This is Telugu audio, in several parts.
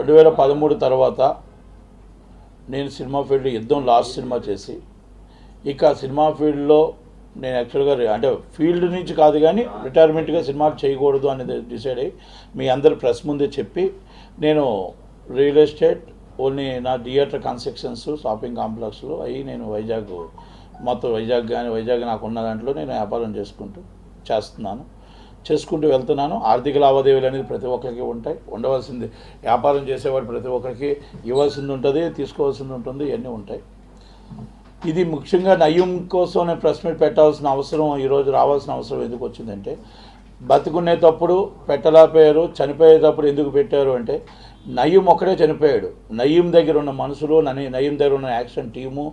2013 తర్వాత నేను సినిమా ఫీల్డ్ యుద్ధం లాస్ట్ సినిమా చేసి ఇక సినిమా ఫీల్డ్లో నేను యాక్చువల్గా అంటే ఫీల్డ్ నుంచి కాదు కానీ రిటైర్మెంట్గా సినిమాలు చేయకూడదు అనేది డిసైడ్ అయ్యి మీ అందరు ప్రెస్ ముందే చెప్పి నేను రియల్ ఎస్టేట్ ఓన్లీ నా థియేటర్ కన్స్ట్రక్షన్స్ షాపింగ్ కాంప్లెక్స్లో అవి నేను మొత్తం వైజాగ్ నాకు ఉన్న దాంట్లో నేను వ్యాపారం చేసుకుంటూ వెళ్తున్నాను. ఆర్థిక లావాదేవీలు అనేది ప్రతి ఒక్కరికి ఉంటాయి, ఉండవలసింది వ్యాపారం చేసేవాడు ప్రతి ఒక్కరికి ఇవ్వాల్సింది ఉంటుంది, తీసుకోవాల్సింది ఉంటుంది, ఇవన్నీ ఉంటాయి. ఇది ముఖ్యంగా నయ్యం కోసం నేను ప్రెస్ మీట్ పెట్టాల్సిన అవసరం ఈరోజు రావాల్సిన అవసరం ఎందుకు వచ్చిందంటే, బతుకునేటప్పుడు పెట్టలేకపోయారు, చనిపోయేటప్పుడు ఎందుకు పెట్టారు అంటే నయ్యం ఒక్కడే చనిపోయాడు. నయ్యం దగ్గర ఉన్న మనుషులు, నయ్యం దగ్గర ఉన్న యాక్షన్ టీము,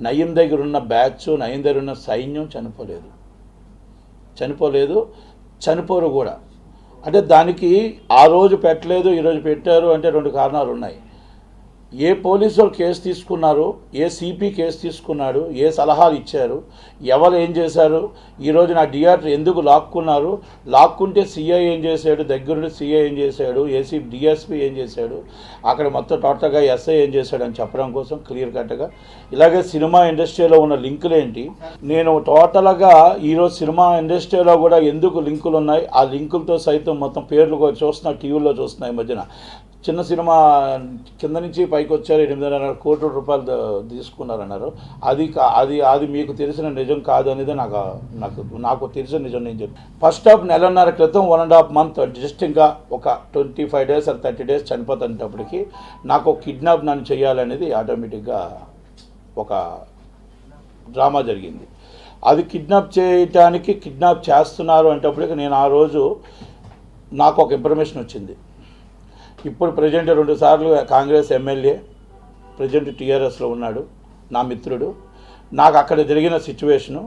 నయ్యం దగ్గర ఉన్న బ్యాచ్, నయ్యం దగ్గర ఉన్న సైన్యం చనిపోరు కూడా. అంటే దానికి ఆ రోజు పెట్టలేదు, ఈరోజు పెట్టారు అంటే రెండు కారణాలు ఉన్నాయి. ఏ పోలీసు వాళ్ళు కేసు తీసుకున్నారు, ఏ సిపి కేసు తీసుకున్నాడు, ఏ సలహాలు ఇచ్చారు, ఎవరు ఏం చేశారు, ఈరోజు నా థియేటర్ ఎందుకు లాక్కుంటే సిఐ ఏం చేశాడు, దగ్గరుండి సిఐ ఏం చేశాడు, డిఎస్పి ఏం చేశాడు, అక్కడ మొత్తం టోటల్గా ఎస్ఐ ఏం చేశాడు అని చెప్పడం కోసం క్లియర్ కట్గా. ఇలాగే సినిమా ఇండస్ట్రీలో ఉన్న లింకులు ఏంటి, నేను టోటల్గా ఈరోజు సినిమా ఇండస్ట్రీలో కూడా ఎందుకు లింకులు ఉన్నాయి, ఆ లింకులతో సైతం మొత్తం పేర్లు చూస్తున్నా, టీవీలో చూస్తున్నాయి. మధ్యన చిన్న సినిమా కింద నుంచి పైకి వచ్చారు, 8.5 కోట్ల రూపాయలు తీసుకున్నారన్నారు. అది మీకు తెలిసిన నిజం కాదు అనేది నాకు తెలిసిన నిజం. నేను చెప్పి ఫస్ట్ హాఫ్ నెలన్నర క్రితం 1.5 month జస్ట్ ఇంకా ఒక 25 days or 30 days చనిపోతున్నప్పటికీ నాకు కిడ్నాప్ నన్ను చేయాలనేది ఆటోమేటిక్గా ఒక డ్రామా జరిగింది. అది కిడ్నాప్ చేస్తున్నారు అంటప్పటికి నేను ఆ రోజు నాకు ఒక ఇన్ఫర్మేషన్ వచ్చింది. ఇప్పుడు ప్రజెంట్ 2 సార్లు కాంగ్రెస్ ఎమ్మెల్యే, ప్రజెంట్ టీఆర్ఎస్లో ఉన్నాడు, నా మిత్రుడు. నాకు అక్కడ జరిగిన సిచ్యువేషను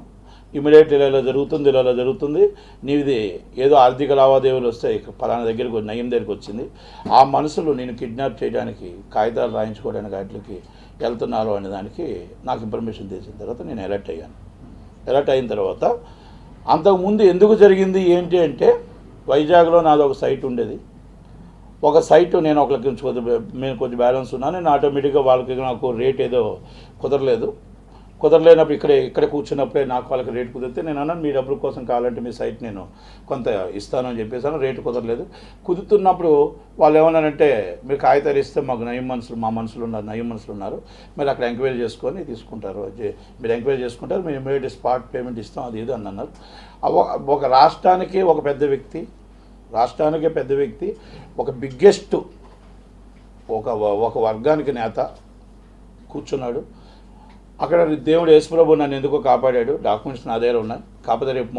ఇమీడియట్లీ ఇలా జరుగుతుంది, నీది ఏదో ఆర్థిక లావాదేవీలు వస్తాయి, పలానా నయ్యం దగ్గరికి వచ్చింది, ఆ మనుషులు నేను కిడ్నాప్ చేయడానికి, కాగితాలు రాయించుకోవడానికి వాటికి వెళ్తున్నారు అనే దానికి నాకు ఇన్ఫర్మేషన్ తెలిసిన తర్వాత నేను అలర్ట్ అయ్యాను. అలర్ట్ అయిన తర్వాత అంతకుముందు ఎందుకు జరిగింది ఏంటి అంటే, వైజాగ్లో నాది ఒక సైట్ ఉండేది. ఒక సైటు నేను ఒకరికి కొంచెం బ్యాలెన్స్ ఉన్నాను, నేను ఆటోమేటిక్గా వాళ్ళకి నాకు రేట్ ఏదో కుదరలేనప్పుడు ఇక్కడ కూర్చున్నప్పుడే నాకు వాళ్ళకి రేట్ కుదిరితే నేను అన్నాను, మీ డబ్బుల కోసం కావాలంటే మీ సైట్ నేను కొంత ఇస్తానని చెప్పేసాను. రేటు కుదరలేదు. కుదురుతున్నప్పుడు వాళ్ళు ఏమన్నారంటే, మీరు కాగితాలు ఇస్తే మాకు నయ్యం మనుషులు ఉన్నారు, మీరు అక్కడ ఎంక్వైరీ చేసుకొని తీసుకుంటారు, మీరు ఎంక్వైరీ చేసుకుంటారు, మేము ఇమీడియట్ స్పాట్ పేమెంట్ ఇస్తాం, అది ఇది అన్నారు. ఒక రాష్ట్రానికే పెద్ద వ్యక్తి, ఒక బిగ్గెస్ట్ ఒక వర్గానికి నేత కూర్చున్నాడు అక్కడ. దేవుడు యేసుప్రభు నన్ను ఎందుకో కాపాడాడు, డాక్యుమెంట్స్ నా దగ్గర ఉన్నాయి. కాకపోతే రేపు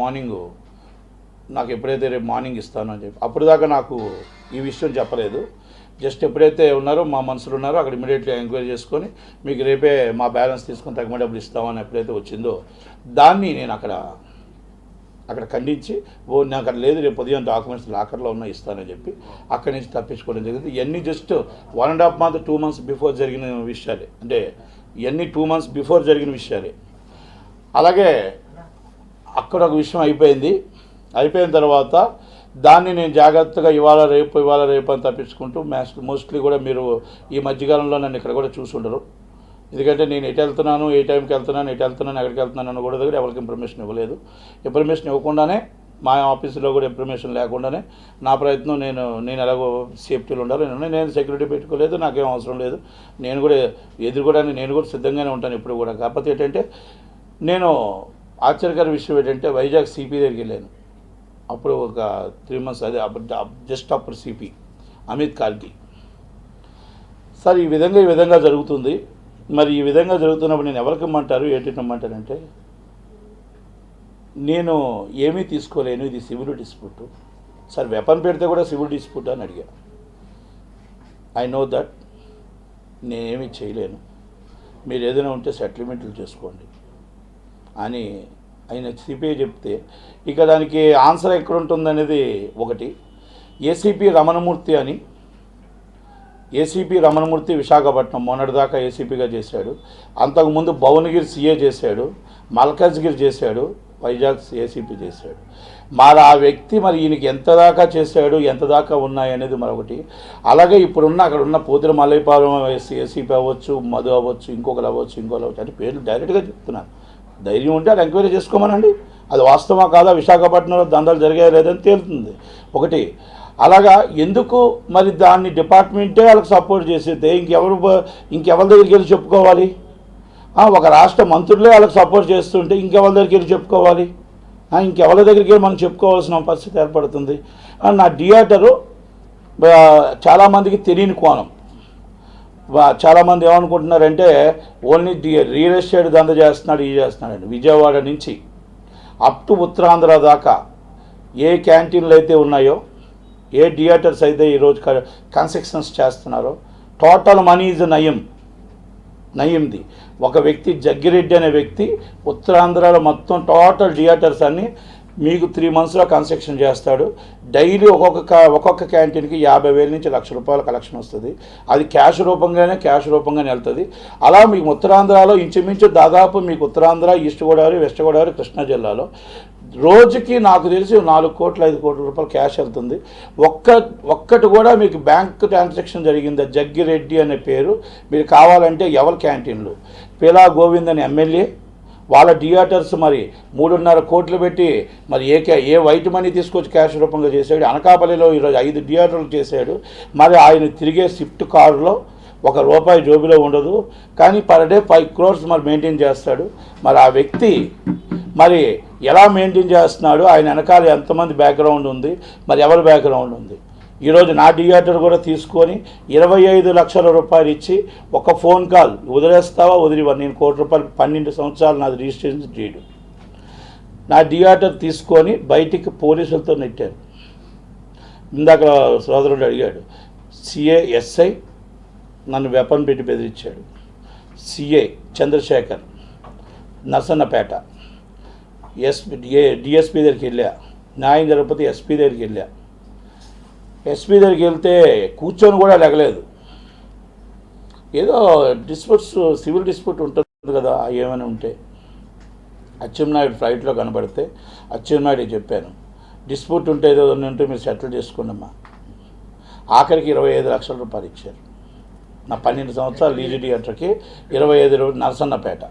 మార్నింగ్ ఇస్తాను అని చెప్పి అప్పుడు దాకా నాకు ఈ విషయం చెప్పలేదు. జస్ట్ ఎప్పుడైతే ఉన్నారో మా మనుషులు ఉన్నారో అక్కడ ఇమీడియట్లీ ఎంక్వైరీ చేసుకొని మీకు రేపే మా బ్యాలెన్స్ తీసుకొని తగ్గ డబ్బులు ఇస్తామని ఎప్పుడైతే వచ్చిందో దాన్ని నేను అక్కడ ఖండించి, నాకు అక్కడ లేదు, రేపు ఉదయం డాక్యుమెంట్స్ లాకర్లో ఉన్న ఇస్తానని చెప్పి అక్కడి నుంచి తప్పించుకోవడం జరిగింది. ఇవన్నీ జస్ట్ 1.5 month 2 months బిఫోర్ జరిగిన విషయాలే, అంటే ఇవన్నీ 2 months బిఫోర్ జరిగిన విషయాలే. అలాగే అక్కడ ఒక విషయం అయిపోయిన తర్వాత దాన్ని నేను జాగ్రత్తగా ఇవాళ రేపు అని తప్పించుకుంటూ మోస్ట్లీ కూడా మీరు ఈ మధ్యకాలంలో నన్ను ఇక్కడ కూడా చూసుండరు. ఎందుకంటే నేను ఎటు వెళ్తున్నాను, ఏ టైంకి వెళ్తున్నాను, ఎక్కడికి వెళ్తున్నాను అని కూడా దగ్గర ఎవరికి ఇన్ఫర్మేషన్ ఇవ్వలేదు. ఇన్ఫర్మేషన్ ఇవ్వకుండానే మా ఆఫీసులో కూడా ఇన్ఫర్మేషన్ లేకుండానే నా ప్రయత్నం నేను ఎలాగో సేఫ్టీలో ఉండాలి. నేను సెక్యూరిటీ పెట్టుకోలేదు, నాకేం అవసరం లేదు. నేను కూడా ఎదుర్కోవడానికి నేను కూడా సిద్ధంగానే ఉంటాను ఇప్పుడు కూడా. కాకపోతే ఏంటంటే నేను ఆశ్చర్యకర విషయం ఏంటంటే వైజాగ్ సిపి దగ్గరికి వెళ్ళాను. అప్పుడు ఒక 3 months జస్ట్ అప్పుడు సిపి అమిత్ కార్కి, సార్ ఈ విధంగా జరుగుతుంది, మరి ఈ విధంగా జరుగుతున్నప్పుడు నేను ఎవరికి ఇమ్మంటారు, ఏంటిమ్మంటారంటే, నేను ఏమీ తీసుకోలేను, ఇది సివిల్ డిస్ప్యూట్. సార్ వెపన్ పెడితే కూడా సివిల్ డిస్ప్యూట్ అని అడిగా. ఐ నో దట్, నేనేమీ చేయలేను, మీరు ఏదైనా ఉంటే సెటిల్మెంట్లు చేసుకోండి అని ఆయన సిపిఐ చెప్తే, ఇక దానికి ఆన్సర్ ఎక్కడ ఉంటుందనేది ఒకటి. ఏసీపీ రమణమూర్తి విశాఖపట్నం మొన్నటిదాకా ఏసీపీగా చేశాడు. అంతకుముందు భువనగిరి సీఏ చేశాడు, మల్కాజ్గిరి చేశాడు, వైజాగ్ ఏసీపీ చేశాడు. మరి ఆ వ్యక్తి మరి ఈయనకి ఎంత దాకా చేశాడు, ఎంత దాకా ఉన్నాయి అనేది మరొకటి. అలాగే ఇప్పుడున్న అక్కడ ఉన్న పోతుల మల్లైపాలెం ఏసీపీ అవ్వచ్చు, మధు అవ్వచ్చు, ఇంకొకరు అవ్వచ్చు, అంటే పేర్లు డైరెక్ట్గా చెప్తున్నాను. ధైర్యం ఉంటే అది ఎంక్వైరీ చేసుకోమనండి. అది వాస్తవమా కాదా, విశాఖపట్నంలో దందాలు జరిగాయా లేదని తేలుతుంది ఒకటి. అలాగా ఎందుకు మరి దాన్ని డిపార్ట్మెంటే వాళ్ళకి సపోర్ట్ చేసేస్తే ఇంకెవరి దగ్గరికి వెళ్ళి చెప్పుకోవాలి? ఒక రాష్ట్ర మంత్రులే వాళ్ళకి సపోర్ట్ చేస్తుంటే ఇంకెవరి దగ్గరికి వెళ్ళి చెప్పుకోవాలి? ఇంకెవరి దగ్గరికి వెళ్ళి మనం చెప్పుకోవాల్సిన పరిస్థితి ఏర్పడుతుంది. నా థియేటరు చాలామందికి తెలియని కోణం. చాలామంది ఏమనుకుంటున్నారంటే ఓన్లీ రియల్ ఎస్టేట్ దంద చేస్తున్నాడండి. విజయవాడ నుంచి అప్ టు ఉత్తరాంధ్ర దాకా ఏ క్యాంటీన్లు అయితే ఉన్నాయో, ఏ థియేటర్స్ అయితే ఈరోజు కన్స్ట్రక్షన్స్ చేస్తున్నారో టోటల్ మనీ ఈజ్ నయంది. ఒక వ్యక్తి జగ్గిరెడ్డి అనే వ్యక్తి ఉత్తరాంధ్రలో మొత్తం టోటల్ థియేటర్స్ అన్నీ మీకు 3 monthsలో కన్స్ట్రక్షన్ చేస్తాడు. డైలీ ఒక్కొక్క క్యాంటీన్కి 50,000 నుంచి ₹1,00,000 కలెక్షన్ వస్తుంది. అది క్యాష్ రూపంగానే వెళ్తుంది. అలా మీకు ఉత్తరాంధ్రలో ఇంచుమించు దాదాపు మీకు ఉత్తరాంధ్ర, ఈస్ట్ గోదావరి, వెస్ట్ గోదావరి, కృష్ణా జిల్లాలో రోజుకి నాకు తెలిసి 4 కోట్ల 5 కోట్ల రూపాయలు క్యాష్ వెళ్తుంది. ఒక్కటి కూడా మీకు బ్యాంక్ ట్రాన్సాక్షన్ జరిగిందా? జగ్గిరెడ్డి అనే పేరు మీరు కావాలంటే ఎవరి క్యాంటీన్లు పిలా గోవింద్ అని ఎమ్మెల్యే వాళ్ళ థియేటర్స్ మరి 3.5 కోట్లు పెట్టి మరి ఏ వైట్ మనీ తీసుకొచ్చి క్యాష్ రూపంగా చేశాడు. అనకాపల్లిలో ఈరోజు 5 థియేటర్లు చేశాడు. మరి ఆయన తిరిగే స్విఫ్ట్ కారులో ₹1 జోబిలో ఉండదు, కానీ పర్ డే 5 crores మరి మెయింటైన్ చేస్తాడు. మరి ఆ వ్యక్తి మరి ఎలా మెయింటైన్ చేస్తున్నాడు, ఆయన వెనకాల ఎంతమంది బ్యాక్గ్రౌండ్ ఉంది, మరి ఎవరి బ్యాక్గ్రౌండ్ ఉంది? ఈరోజు నా థియేటర్ కూడా తీసుకొని 25 లక్షల రూపాయలు ఇచ్చి ఒక ఫోన్ కాల్ వదిలేస్తావా వదిలివా, నేను ₹1,00,00,000 12 సంవత్సరాలు నాది రిజిస్ట్రేషన్ చేయడు. నా థియేటర్ తీసుకొని బయటికి పోలీసులతో నెట్టారు. ఇందాక సోదరుడు అడిగాడు, ఎస్ఐ నన్ను వెపన్ పెట్టి బెదిరించాడు. సిఐ చంద్రశేఖర్ నర్సన్నపేట, డిఎస్పీ దగ్గరికి వెళ్ళా, న్యాయం జరగకపోతే ఎస్పీ దగ్గరికి వెళ్ళా. ఎస్పీ దగ్గరికి వెళ్తే కూర్చొని కూడా లెగలేదు. ఏదో డిస్ప్యూట్స్, సివిల్ డిస్ప్యూట్ ఉంటుంది కదా, ఏమైనా ఉంటే అచ్చెన్నాయుడు ఫ్లైట్లో కనబడితే అచ్చెన్నాయుడికి చెప్పాను, డిస్ప్యూట్ ఉంటే ఏదో ఉంటే మీరు సెటిల్ చేసుకోండమ్మా. ఆఖరికి 25 లక్షల రూపాయలు ఇచ్చారు. నా 12 సంవత్సరాలు లీజు థియేటర్కి 25 నరసన్నపేట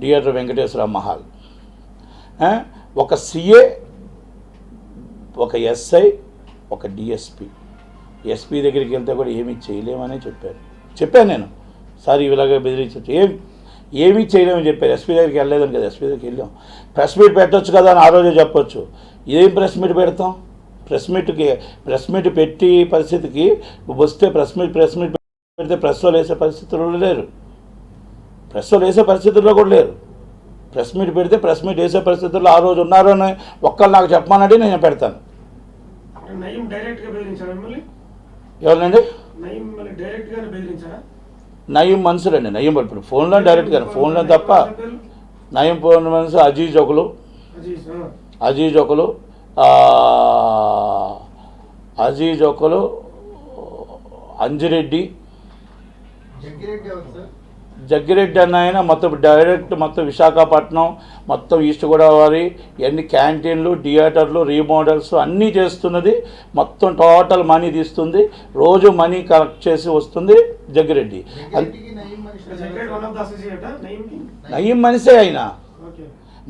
థియేటర్ వెంకటేశ్వర మహాల్. ఒక సిఏ, ఒక ఎస్ఐ, ఒక డిఎస్పి. ఎస్పీ దగ్గరికి వెళ్తే కూడా ఏమీ చేయలేమని చెప్పాను నేను. సార్ ఇలాగే బెదిరించవచ్చు, ఏమీ చేయలేమని చెప్పారు. ఎస్పీ దగ్గరికి వెళ్ళలేదని కదా, ఎస్పీ దగ్గరికి వెళ్ళాం. ప్రెస్ మీట్ పెట్టవచ్చు కదా అని ఆ రోజే చెప్పొచ్చు. ఏం ప్రెస్ మీట్ పెడతాం? ప్రెస్ మీట్ పెట్టి పరిస్థితికి వస్తే ప్రెస్ మీట్ పెడితే ప్రెస్లో వేసే పరిస్థితుల్లో లేరు. ప్రెస్ మీట్ పెడితే ప్రెస్ మీట్ వేసే పరిస్థితుల్లో ఆ రోజు ఉన్నారు అని ఒక్కరు నాకు చెప్పమనండి, నేను పెడతాను. ఎవరినండి? నయీం మనుషులండి. నయీం ఇప్పుడు ఫోన్లో డైరెక్ట్గా, ఫోన్లో తప్ప నయీం ఫోన్ మనుషు అజీజ్ ఒకలు, అంజిరెడ్డి, జగ్గిరెడ్డి అన్న ఆయన మొత్తం విశాఖపట్నం, మొత్తం ఈస్ట్ గోదావరి, ఎన్ని క్యాంటీన్లు, థియేటర్లు, రీమోడల్స్ అన్నీ చేస్తున్నది. మొత్తం టోటల్ మనీ తీస్తుంది. రోజు మనీ కలెక్ట్ చేసి వస్తుంది జగ్గిరెడ్డి. నయీం మనిషే ఆయన,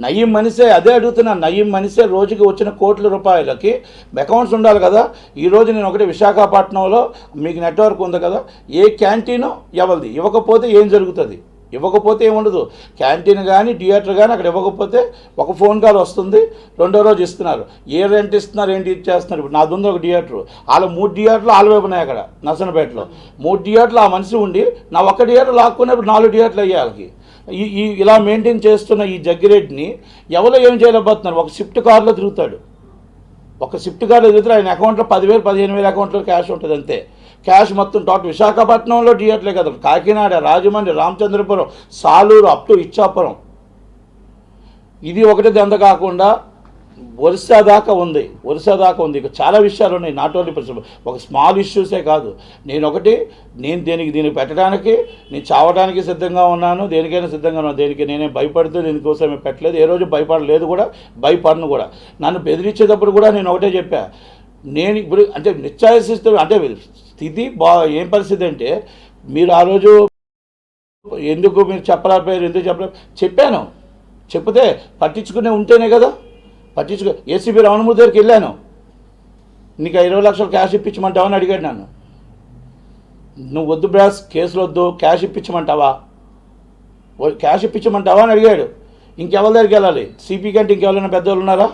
నయీం మనిషే. అదే అడుగుతున్నాను, నయీం మనిషే. రోజుకి వచ్చిన కోట్ల రూపాయలకి అకౌంట్స్ ఉండాలి కదా. ఈరోజు నేను ఒకటి విశాఖపట్నంలో మీకు నెట్వర్క్ ఉంది కదా, ఏ క్యాంటీను ఎవరిది ఇవ్వకపోతే ఏం జరుగుతుంది? ఇవ్వకపోతే ఏముండదు. క్యాంటీన్ కానీ థియేటర్ కానీ అక్కడ ఇవ్వకపోతే ఒక ఫోన్ కాల్ వస్తుంది, రెండో రోజు ఇస్తున్నారు. ఏ రెంట్ ఇస్తున్నారు, ఏంటి ఇచ్చేస్తున్నారు. ఇప్పుడు నాది ఉంది ఒక థియేటర్, వాళ్ళ 3 థియేటర్లు వాళ్ళ వైపు ఉన్నాయి. అక్కడ నర్సన్నపేటలో 3 థియేటర్లు ఆ మనిషి ఉండి నా ఒక్క థియేటర్ లాక్కునేప్పుడు 4 థియేటర్లు అయ్యాయి వాళ్ళకి. ఇలా మెయింటైన్ చేస్తున్న ఈ జగ్గిరెడ్డిని ఎవరో ఏం చేయలేకపోతున్నారు. ఒక స్విఫ్ట్ కార్లో తిరుగుతాడు. ఆయన అకౌంట్లో 10,000 15,000 అకౌంట్లో క్యాష్ ఉంటుంది అంతే. క్యాష్ మొత్తం టోటల్ విశాఖపట్నంలో థియేటర్లే కదా, కాకినాడ, రాజమండ్రి, రామచంద్రపురం, సాలూరు, అప్ టు ఇచ్చాపురం. ఇది ఒకటి దంద కాకుండా ఒరిస్సా దాకా ఉంది, ఒరిస్సా దాకా ఉంది. ఇక చాలా విషయాలు ఉన్నాయి, నాట్ ఓన్లీ ఒక స్మాల్ ఇష్యూసే కాదు. నేను దీనికి పెట్టడానికి, నేను చావడానికి సిద్ధంగా ఉన్నాను, దేనికైనా సిద్ధంగా ఉన్నాను. దేనికి నేనే భయపడుతూ దీనికోసం పెట్టలేదు, ఏ రోజు భయపడలేదు కూడా, భయపడను కూడా. నన్ను బెదిరించేటప్పుడు కూడా నేను ఒకటే చెప్పా, నేను ఇప్పుడు అంటే నిశ్చయిస్తూ అంటే స్థితి ఏం పరిస్థితి అంటే, మీరు ఆ రోజు ఎందుకు మీరు చెప్పలేకపోయారు, ఎందుకు చెప్పాను. చెప్తే పట్టించుకునే ఉంటేనే కదా. ఏసీబీ రావణమూర్తి దగ్గరికి వెళ్ళాను, నీకు 20 లక్షలు క్యాష్ ఇప్పించమంటావా అని అడిగాడు నన్ను. నువ్వు వద్దు బ్రాస్, కేసులు వద్దు, క్యాష్ ఇప్పించమంటావా అని అడిగాడు. ఇంకెవరి దగ్గరికి వెళ్ళాలి? సిపి కంటే ఇంకెవరైనా పెద్దవాళ్ళు ఉన్నారా?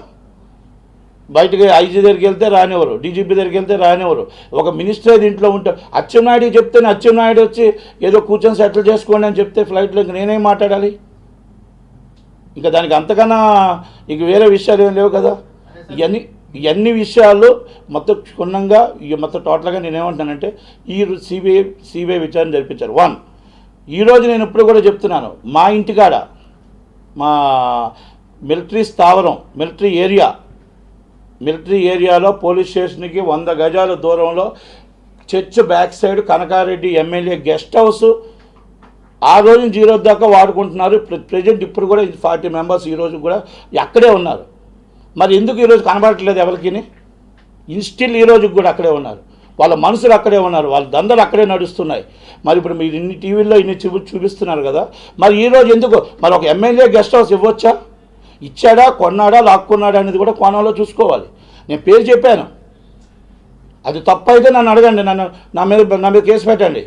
బయటకి ఐజీ దగ్గరికి వెళ్తే రానివ్వరు, డీజీపీ దగ్గరికి వెళ్తే రానివ్వరు. ఒక మినిస్టర్ దీంట్లో ఉంటారు. అచ్చెన్నాయుడికి చెప్తే అచ్చెన్నాయుడు వచ్చి ఏదో కూర్చొని సెటిల్ చేసుకోండి అని చెప్తే ఫ్లైట్లో ఇంక నేనేం మాట్లాడాలి? ఇంకా దానికి అంతకన్నా ఇంక వేరే విషయాలు ఏం లేవు కదా. ఇవన్నీ విషయాలు మొత్తం క్షుణ్ణంగా మొత్తం టోటల్గా నేనేమంటానంటే, ఈ సిబిఐ విచారణ జరిపించారు. ఈరోజు నేను ఇప్పుడు కూడా చెప్తున్నాను, మా ఇంటికాడ, మా మిలిటరీ స్థావరం, మిలిటరీ ఏరియాలో పోలీస్ స్టేషన్కి 100 గజాల దూరంలో church back side Kanaka Reddy MLA guest house ఆ రోజు 0 దాకా వాడుకుంటున్నారు. ప్రజెంట్ ఇప్పుడు కూడా 40 మెంబర్స్ ఈరోజు కూడా అక్కడే ఉన్నారు. మరి ఎందుకు ఈరోజు కనబడట్లేదు ఎవరికి? ఇన్స్టిల్ ఈరోజు కూడా అక్కడే ఉన్నారు, వాళ్ళ మనసులు అక్కడే ఉన్నారు, వాళ్ళ దందలు అక్కడే నడుస్తున్నాయి. మరి ఇప్పుడు మీరు ఇన్ని టీవీల్లో ఇన్ని చూపిస్తున్నారు కదా, మరి ఈరోజు ఎందుకు? మరి ఒక ఎమ్మెల్యే గెస్ట్ హౌస్ ఇవ్వచ్చా? ఇచ్చాడా, కొన్నాడా, లాక్కున్నాడా అనేది కూడా కోణంలో చూసుకోవాలి. నేను పేరు చెప్పాను, అది తప్పు అయితే నన్ను అడగండి, నా మీద కేసు పెట్టండి.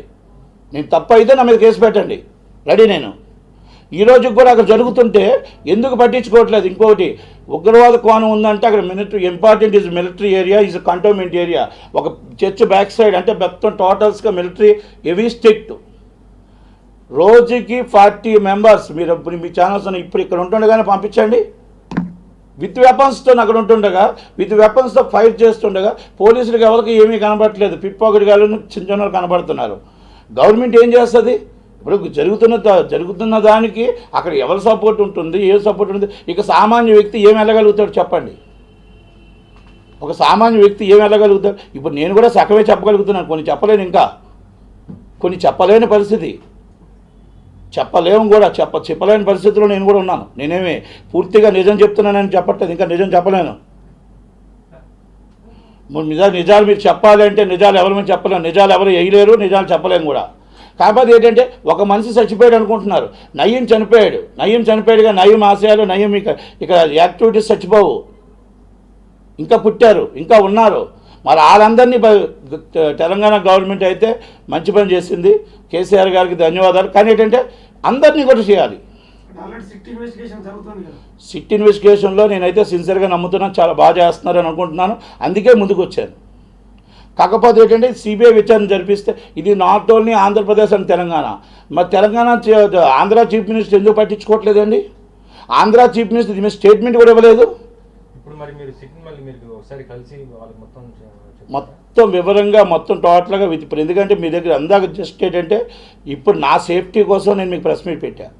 నేను తప్పు అయితే నా మీద కేసు పెట్టండి, రెడీ నేను. ఈరోజు కూడా అక్కడ జరుగుతుంటే ఎందుకు పట్టించుకోవట్లేదు? ఇంకొకటి, ఉగ్రవాద కోణం ఉందంటే అక్కడ important is military area, is cantonment area. ఒక చర్చ్ బ్యాక్ సైడ్ అంటే మొత్తం టోటల్స్గా మిలిటరీ హెవీ స్ట్రిక్ట్. రోజుకి 40 మెంబర్స్. మీరు మీ ఛానల్స్ ఇప్పుడు ఇక్కడ ఉంటుండగానే పంపించండి. విత్ వెపన్స్తో అక్కడ ఉంటుండగా, విత్ వెపన్స్తో ఫైట్ చేస్తుండగా పోలీసులకు ఎవరికి ఏమీ కనబడట్లేదు, పిక్ పాకెట్ గాళ్ళు చిన్న కనబడుతున్నారు. గవర్నమెంట్ ఏం చేస్తుంది? ఇప్పుడు జరుగుతున్న దానికి అక్కడ ఎవరి సపోర్ట్ ఉంటుంది, ఏ సపోర్ట్ ఉంటుంది? ఇక సామాన్య వ్యక్తి ఏం వెళ్ళగలుగుతాడు చెప్పండి? ఒక సామాన్య వ్యక్తి ఏం వెళ్ళగలుగుతాడు? ఇప్పుడు నేను కూడా సగమే చెప్పగలుగుతున్నాను, కొన్ని చెప్పలేను, ఇంకా కొన్ని చెప్పలేని పరిస్థితి, చెప్పలేము కూడా. చెప్పలేని పరిస్థితిలో నేను కూడా ఉన్నాను. నేనేమి పూర్తిగా నిజం చెప్తున్నానని చెప్పట్లేదు, ఇంకా నిజం చెప్పలేను. నిజాలు మీరు చెప్పాలి అంటే నిజాలు ఎవరు చెప్పలేము, నిజాలు ఎవరు వేయలేరు, నిజాలు చెప్పలేము కూడా. కాకపోతే ఏంటంటే, ఒక మనిషి చచ్చిపోయాడు అనుకుంటున్నారు, నయీం చనిపోయాడుగా, నయీం ఆశయాలు, నయీం ఇక యాక్టివిటీస్ చచ్చిపోవు, ఇంకా పుట్టారు, ఇంకా ఉన్నారు. మరి వాళ్ళందరినీ తెలంగాణ గవర్నమెంట్ అయితే మంచి పని చేసింది, కేసీఆర్ గారికి ధన్యవాదాలు. కానీ ఏంటంటే అందరినీ కూడా చేయాలి. సిట్ ఇన్వెస్టిగేషన్లో నేనైతే సిన్సియర్గా నమ్ముతున్నాను, చాలా బాగా చేస్తున్నారని అనుకుంటున్నాను, అందుకే ముందుకు వచ్చాను. కాకపోతే ఏంటంటే సిబిఐ విచారణ జరిపిస్తే ఇది not only Andhra Pradesh and Telangana. మరి ఆంధ్ర చీఫ్ మినిస్టర్ ఎందుకు పట్టించుకోవట్లేదండి? ఆంధ్ర చీఫ్ మినిస్టర్ దీని స్టేట్మెంట్ కూడా ఇవ్వలేదు. మొత్తం వివరంగా మొత్తం టోటల్గా ఇప్పుడు, ఎందుకంటే మీ దగ్గర అందాక జస్ట్ ఏంటంటే ఇప్పుడు నా సేఫ్టీ కోసం నేను మీకు ప్రెస్ మీట్ పెట్టాను.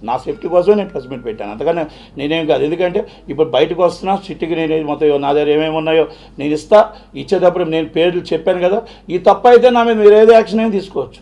నా సేఫ్టీ కోసం నేను ప్రెస్ మీట్ పెట్టాను, అంతకన్నా నేనేం కాదు. ఎందుకంటే ఇప్పుడు బయటకు వస్తున్నా, సిటీకి నేను మొత్తం నా దగ్గర ఏమేమి ఉన్నాయో నేను ఇచ్చేటప్పుడు నేను పేర్లు చెప్పాను కదా. ఈ తప్పు అయితే నా మీద మీరు ఏదో యాక్షన్ ఏమి తీసుకోవచ్చు.